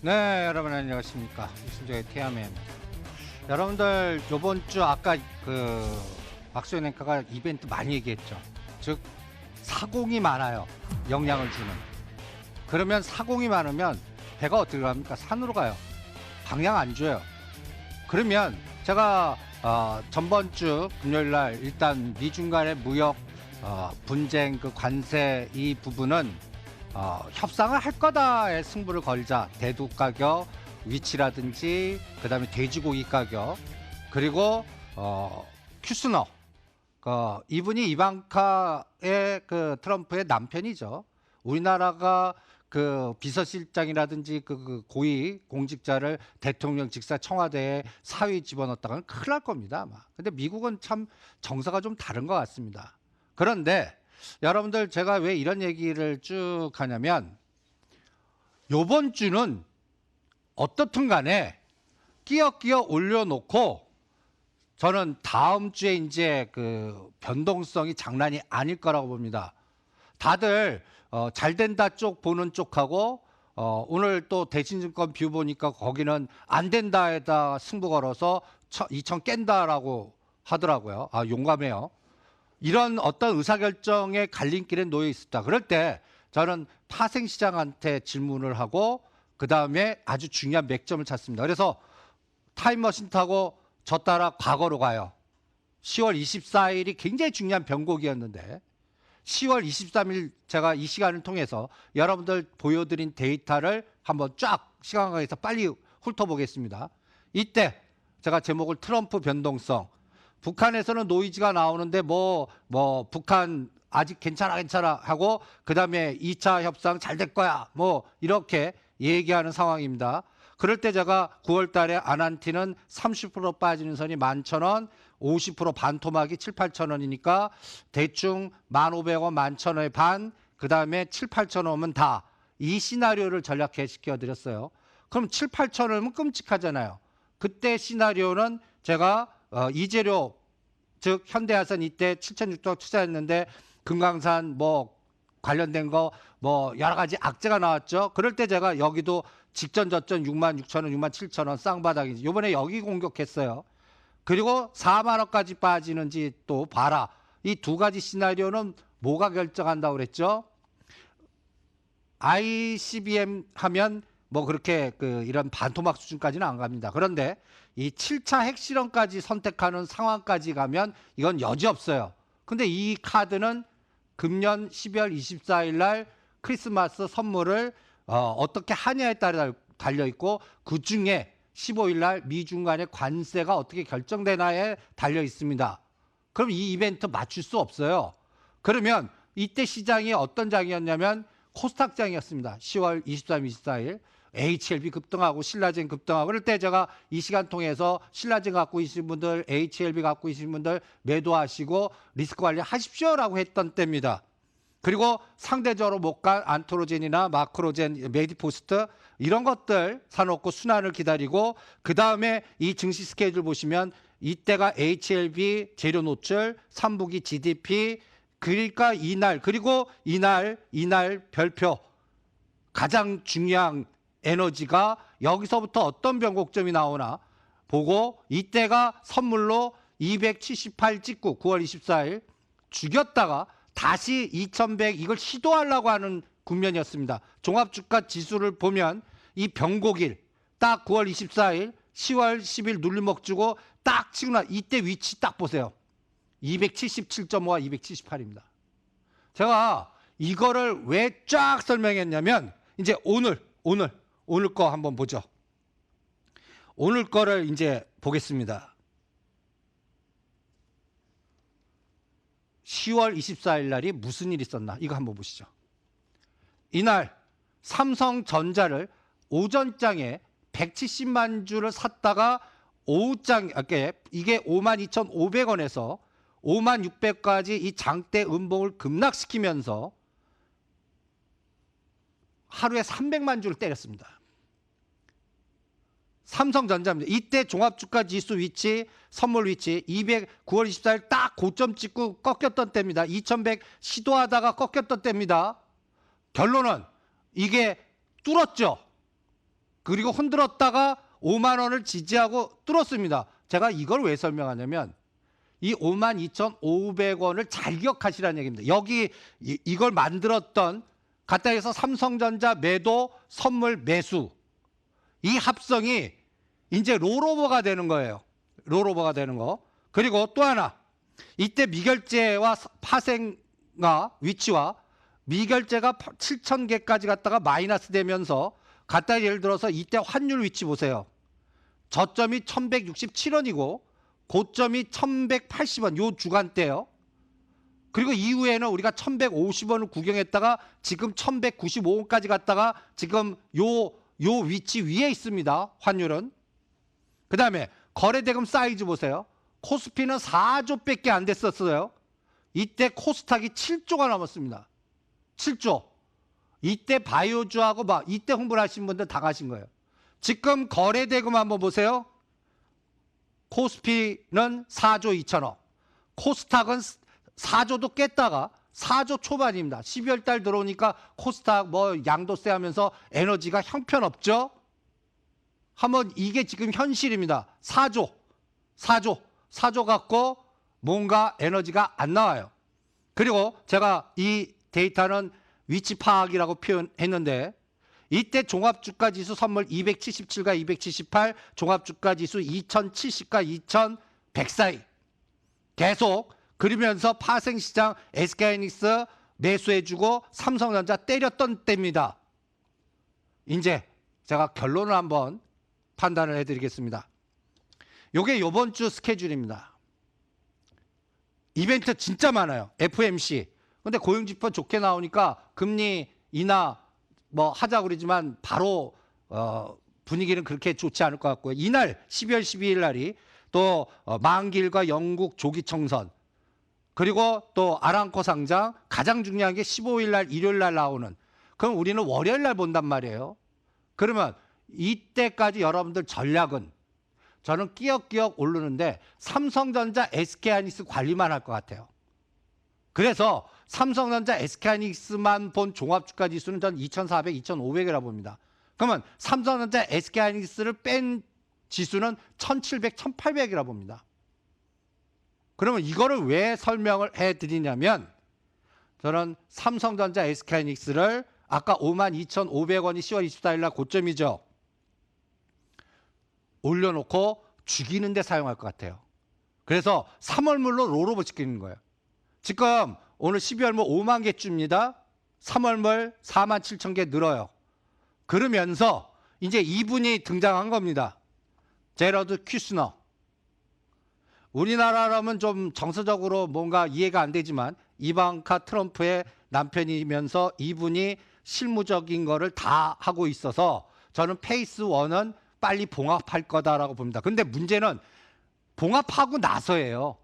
네, 여러분 안녕하십니까. 이순정의 태아맨. 여러분들 요번 주 아까 박수현 앵커가 이벤트 많이 얘기했죠. 즉 사공이 많아요. 영향을 주는. 그러면 사공이 많으면 배가 어떻게 갑니까? 산으로 가요. 방향 안 줘요. 그러면 제가 전번 주 금요일 날 일단 미중 간의 무역 분쟁 관세 이 부분은 협상을 할 거다에 승부를 걸자. 대두 가격 위치라든지 그다음에 돼지고기 가격 그리고 큐스너 이분이 이방카의 트럼프의 남편이죠. 우리나라가 비서실장이라든지 고위 공직자를 대통령 직사 청와대에 사위 집어넣었다가는 큰일 날 겁니다 아마. 근데 미국은 참 정서가 좀 다른 것 같습니다. 그런데 여러분들 제가 왜 이런 얘기를 쭉 하냐면 요번 주는 어떻든 간에 끼어 올려놓고 저는 다음 주에 이제 변동성이 장난이 아닐 거라고 봅니다. 다들 잘 된다 쪽 보는 쪽하고 오늘 또 대신증권 뷰 보니까 거기는 안 된다에다 승부 걸어서 2천 깬다라고 하더라고요. 아, 용감해요. 이런 어떤 의사결정의 갈림길에 놓여 있었다. 그럴 때 저는 파생시장한테 질문을 하고 그 다음에 아주 중요한 맥점을 찾습니다. 그래서 타임머신 타고 저 따라 과거로 가요. 10월 24일이 굉장히 중요한 변곡이었는데 10월 23일 제가 이 시간을 통해서 여러분들 보여드린 데이터를 한번 쫙 시간관계에서 빨리 훑어보겠습니다. 이때 제가 제목을 트럼프 변동성. 북한에서는 노이즈가 나오는데 북한 아직 괜찮아 하고 그다음에 2차 협상 잘 될 거야 이렇게 얘기하는 상황입니다. 그럴 때 제가 9월 달에 아난티는 30% 빠지는 선이 11,000원, 50% 반토막이 7, 8,000원이니까 대충 1,500원, 11,000원의 반, 그다음에 7, 8,000원은 다 이 시나리오를 전략해 시켜 드렸어요. 그럼 7, 8,000원이면 끔찍하잖아요. 그때 시나리오는 제가 이재료 즉 현대화산 이때 7,600억 투자했는데 금강산 관련된 거 여러 가지 악재가 나왔죠. 그럴 때 제가 여기도 직전 저점 66,000원, 67,000원 쌍바닥이지. 이번에 여기 공격했어요. 그리고 4만 원까지 빠지는지 또 봐라. 이 두 가지 시나리오는 뭐가 결정한다고 그랬죠? ICBM 하면 그렇게 이런 반토막 수준까지는 안 갑니다. 그런데 이 7차 핵실험까지 선택하는 상황까지 가면 이건 여지없어요. 근데 이 카드는 금년 12월 24일 날 크리스마스 선물을 어떻게 하냐에 따라 달려있고 그중에 15일 날 미중 간의 관세가 어떻게 결정되나에 달려 있습니다. 그럼 이 이벤트 맞출 수 없어요. 그러면 이때 시장이 어떤 장이었냐면 코스닥 장이었습니다. 10월 23, 24일 HLB 급등하고 신라젠 급등하고 그럴 때 제가 이 시간 통해서 신라젠 갖고 계신 분들, HLB 갖고 계신 분들 매도하시고 리스크 관리 하십시오라고 했던 때입니다. 그리고 상대적으로 못 간 안토로젠이나 마크로젠, 메디포스트 이런 것들 사놓고 순환을 기다리고 그 다음에 이 증시 스케줄 보시면 이때가 HLB 재료 노출, 3분기 GDP 그러니까 이날 그리고 이날 별표 가장 중요한 에너지가 여기서부터 어떤 변곡점이 나오나 보고 이때가 선물로 278 찍고 9월 24일 죽였다가 다시 2100 이걸 시도하려고 하는 국면이었습니다. 종합주가 지수를 보면 이 변곡일 딱 9월 24일 10월 10일 눌림목 주고 딱 치고 나 이때 위치 딱 보세요. 277.5와 278입니다. 제가 이거를 왜 쫙 설명했냐면 이제 오늘 거 한번 보죠. 오늘 거를 이제 보겠습니다. 10월 24일 날이 무슨 일이 있었나 이거 한번 보시죠. 이날 삼성전자를 오전장에 170만 주를 샀다가 오후장 이게 52,500원에서 56,000까지 이 장대 음봉을 급락시키면서 하루에 300만 주를 때렸습니다. 삼성전자입니다. 이때 종합주가 지수 위치, 선물 위치 9월 24일 딱 고점 찍고 꺾였던 때입니다. 2100 시도하다가 꺾였던 때입니다. 결론은 이게 뚫었죠. 그리고 흔들었다가 5만 원을 지지하고 뚫었습니다. 제가 이걸 왜 설명하냐면 이 52,500원을 잘 기억하시라는 얘기입니다. 여기 이걸 만들었던 갖다 해서 삼성전자 매도, 선물 매수 이 합성이 이제 롤오버가 되는 거예요. 롤오버가 되는 거. 그리고 또 하나 이때 미결제와 파생과 위치와 미결제가 7,000개까지 갔다가 마이너스 되면서 갖다 예를 들어서 이때 환율 위치 보세요. 저점이 1,167원이고 고점이 1,180원 요 주간대요. 그리고 이후에는 우리가 1,150원을 구경했다가 지금 1,195원까지 갔다가 지금 요 위치 위에 있습니다. 환율은. 그 다음에 거래대금 사이즈 보세요. 코스피는 4조 밖에 안 됐었어요. 이때 코스닥이 7조가 넘었습니다. 7조. 이때 바이오주하고 막 이때 홍보를 하신 분들 다 가신 거예요. 지금 거래대금 한번 보세요. 코스피는 4조 2천억. 코스닥은 4조도 깼다가 4조 초반입니다. 12월 달 들어오니까 코스닥 뭐 양도세 하면서 에너지가 형편없죠. 한번 이게 지금 현실입니다. 4조 갖고 뭔가 에너지가 안 나와요. 그리고 제가 이 데이터는 위치 파악이라고 표현했는데 이때 종합주가지수 선물 277과 278, 종합주가지수 2070과 2100 사이 계속 그러면서 파생시장 SK하이닉스 매수해주고 삼성전자 때렸던 때입니다. 이제 제가 결론을 한번 판단을 해드리겠습니다. 요게 요번 주 스케줄입니다. 이벤트 진짜 많아요. FMC. 근데 고용지표 좋게 나오니까 금리 인하 뭐 하자고 그러지만 바로 분위기는 그렇게 좋지 않을 것 같고요. 이날 12월 12일 날이 또 만길과 영국 조기청선 그리고 또 아람코 상장 가장 중요한 게 15일 날 일요일 날 나오는 그럼 우리는 월요일 날 본단 말이에요. 그러면 이때까지 여러분들 전략은 저는 끼역끼역 오르는데 삼성전자 SK하이닉스 관리만 할 것 같아요. 그래서 삼성전자 SK하이닉스만 본 종합주가지수는 전 2,400, 2,500이라고 봅니다. 그러면 삼성전자 SK하이닉스를 뺀 지수는 1,700, 1,800이라고 봅니다. 그러면 이거를 왜 설명을 해드리냐면 저는 삼성전자 SK하이닉스를 아까 52,500원이 10월 24일 날 고점이죠. 올려놓고 죽이는 데 사용할 것 같아요. 그래서 3월물로 롤오버 시키는 거예요. 지금 오늘 12월물 5만 개주입니다. 3월물 4만 7천 개 늘어요. 그러면서 이제 이분이 등장한 겁니다. 제러드 큐스너. 우리나라라면 좀 정서적으로 뭔가 이해가 안 되지만 이방카 트럼프의 남편이면서 이분이 실무적인 거를 다 하고 있어서 저는 페이스 1은 빨리 봉합할 거다라고 봅니다. 근데 문제는 봉합하고 나서예요.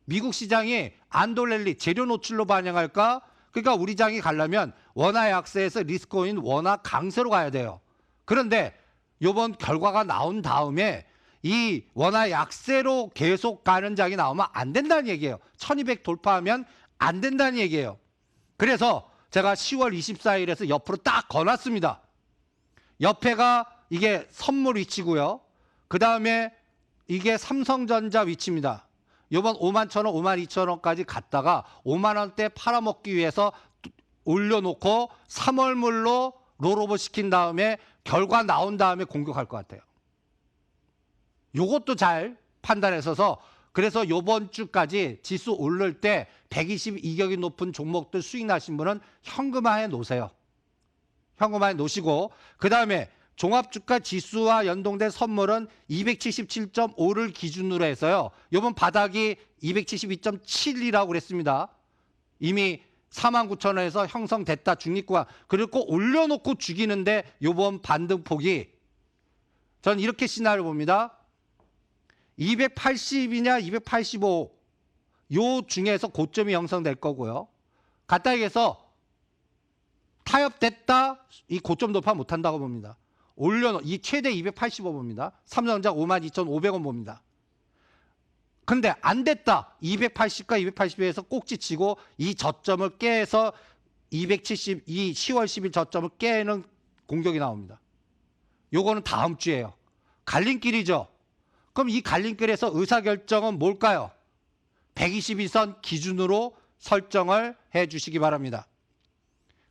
미국 시장이 안돌랠리 재료 노출로 반영할까? 그러니까 우리 장이 가려면 원화 약세에서 리스크오인 원화 강세로 가야 돼요. 그런데 이번 결과가 나온 다음에 이 원화 약세로 계속 가는 장이 나오면 안 된다는 얘기예요. 1200 돌파하면 안 된다는 얘기예요. 그래서 제가 10월 24일에서 옆으로 딱 거놨습니다. 옆에가 이게 선물 위치고요. 그 다음에 이게 삼성전자 위치입니다. 이번 51,000원, 52,000원까지 갔다가 5만 원대 팔아먹기 위해서 올려놓고 3월물로 롤오버 시킨 다음에 결과 나온 다음에 공격할 것 같아요. 요것도 잘 판단해서서 그래서 요번 주까지 지수 오를 때 122격이 높은 종목들 수익 나신 분은 현금화해 놓으세요. 현금화해 놓으시고 그 다음에 종합주가 지수와 연동된 선물은 277.5를 기준으로 해서요. 요번 바닥이 272.7이라고 그랬습니다. 이미 49,000원에서 형성됐다 중립구간. 그리고 올려놓고 죽이는데 요번 반등폭이 전 이렇게 시나리오 봅니다. 280이냐 285 요 중에서 고점이 형성될 거고요. 갖다 얘기해서 타협됐다 이 고점 돌파 못한다고 봅니다. 올려놓 이 최대 285 봅니다. 삼성전자 52,500원 봅니다. 근데 안 됐다. 280과 282에서 꼭지치고 이 저점을 깨서 270 이 10월 10일 저점을 깨는 공격이 나옵니다. 요거는 다음 주예요. 갈림길이죠. 그럼 이 갈림길에서 의사결정은 뭘까요? 122선 기준으로 설정을 해 주시기 바랍니다.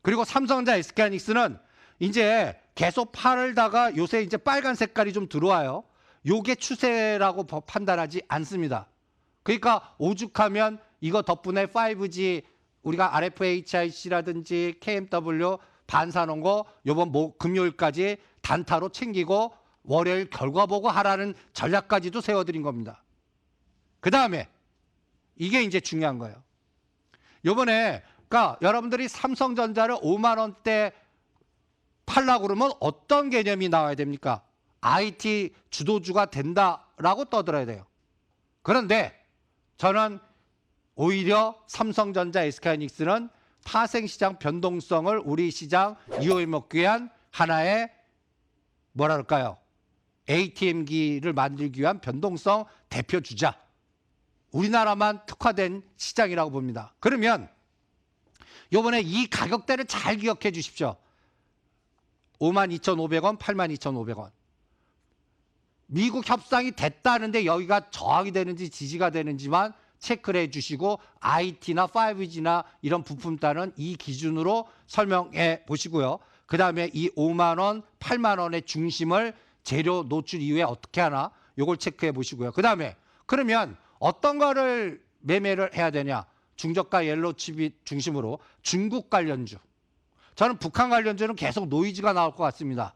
그리고 삼성전자 SK하이닉스는 이제 계속 팔다가 요새 이제 빨간 색깔이 좀 들어와요. 요게 추세라고 판단하지 않습니다. 그러니까 오죽하면 이거 덕분에 5G 우리가 RFHIC라든지 KMW 반사놓은 거 요번 금요일까지 단타로 챙기고 월요일 결과 보고 하라는 전략까지도 세워드린 겁니다. 그 다음에 이게 이제 중요한 거예요. 요번에 그러니까 여러분들이 삼성전자를 5만 원대 팔라고 그러면 어떤 개념이 나와야 됩니까? IT 주도주가 된다라고 떠들어야 돼요. 그런데 저는 오히려 삼성전자 SK하이닉스는 파생시장 변동성을 우리 시장 이용해 먹기 위한 하나의 뭐랄까요? ATM기를 만들기 위한 변동성 대표 주자. 우리나라만 특화된 시장이라고 봅니다. 그러면 요번에 이 가격대를 잘 기억해 주십시오. 52,500원, 82,500원. 미국 협상이 됐다는데 여기가 저항이 되는지 지지가 되는지만 체크를 해주시고 IT나 5G나 이런 부품단은 이 기준으로 설명해 보시고요. 그 다음에 이 5만 원, 8만 원의 중심을 재료 노출 이후에 어떻게 하나 요걸 체크해 보시고요. 그 다음에 그러면 어떤 거를 매매를 해야 되냐. 중저가 옐로칩이 중심으로 중국 관련주. 저는 북한 관련주는 계속 노이즈가 나올 것 같습니다.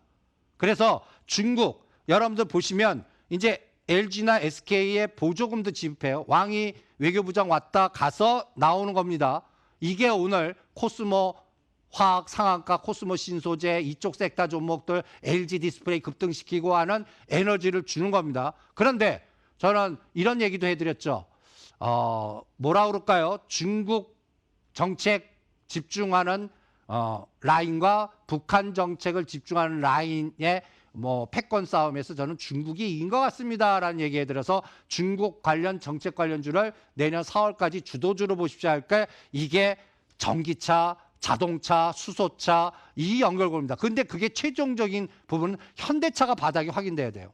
그래서 중국 여러분들 보시면 이제 LG나 SK에 보조금도 지급해요. 왕이 외교부장 왔다 가서 나오는 겁니다. 이게 오늘 코스모 화학 상한가, 코스모 신소재 이쪽 섹터 종목들 LG 디스플레이 급등시키고 하는 에너지를 주는 겁니다. 그런데 저는 이런 얘기도 해드렸죠. 뭐라 그럴까요? 중국 정책 집중하는 라인과 북한 정책을 집중하는 라인의 뭐 패권 싸움에서 저는 중국이 이긴 것 같습니다라는 얘기에 들어서 중국 관련 정책 관련주를 내년 4월까지 주도주로 보십시오 할까 이게 전기차, 자동차, 수소차 이 연결고리입니다. 그런데 그게 최종적인 부분은 현대차가 바닥이 확인돼야 돼요.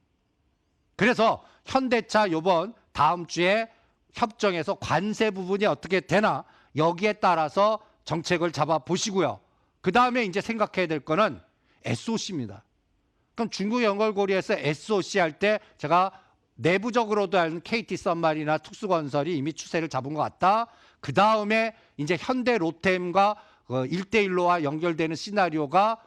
그래서 현대차 요번 다음 주에 협정에서 관세 부분이 어떻게 되나 여기에 따라서 정책을 잡아 보시고요. 그 다음에 이제 생각해야 될 거는 SOC입니다. 그럼 중국 연결고리에서 SOC 할 때 제가 내부적으로도 아는 KT 썬마리나 특수건설이 이미 추세를 잡은 것 같다. 그 다음에 이제 현대 로템과 1대1로와 연결되는 시나리오가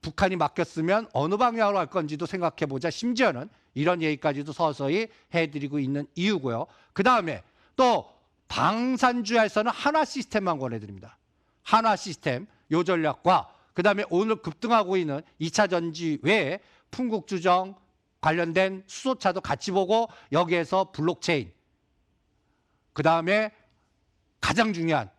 북한이 맡겼으면 어느 방향으로 할 건지도 생각해 보자. 심지어는 이런 얘기까지도 서서히 해드리고 있는 이유고요. 그 다음에 또 방산주에서는 한화 시스템만 권해드립니다. 한화 시스템 요 전략과 그 다음에 오늘 급등하고 있는 2차 전지 외에 풍국주정 관련된 수소차도 같이 보고 여기에서 블록체인 그 다음에 가장 중요한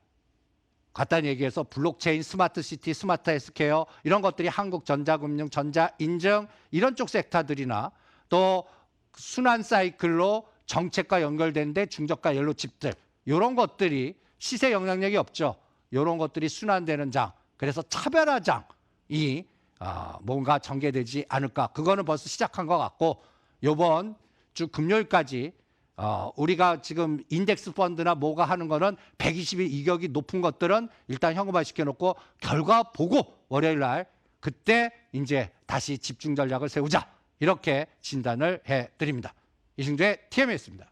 간단히 얘기해서 블록체인, 스마트시티, 스마트 헬스케어 이런 것들이 한국전자금융, 전자인증 이런 쪽 섹터들이나 또 순환 사이클로 정책과 연결되는데 중저가 옐로칩들 이런 것들이 시세 영향력이 없죠. 이런 것들이 순환되는 장. 그래서 차별화장이 뭔가 전개되지 않을까. 그거는 벌써 시작한 것 같고 이번 주 금요일까지 우리가 지금 인덱스 펀드나 뭐가 하는 거는 120일 이격이 높은 것들은 일단 현금화 시켜놓고 결과 보고 월요일 날 그때 이제 다시 집중 전략을 세우자. 이렇게 진단을 해드립니다. 이승주의 TMA였습니다.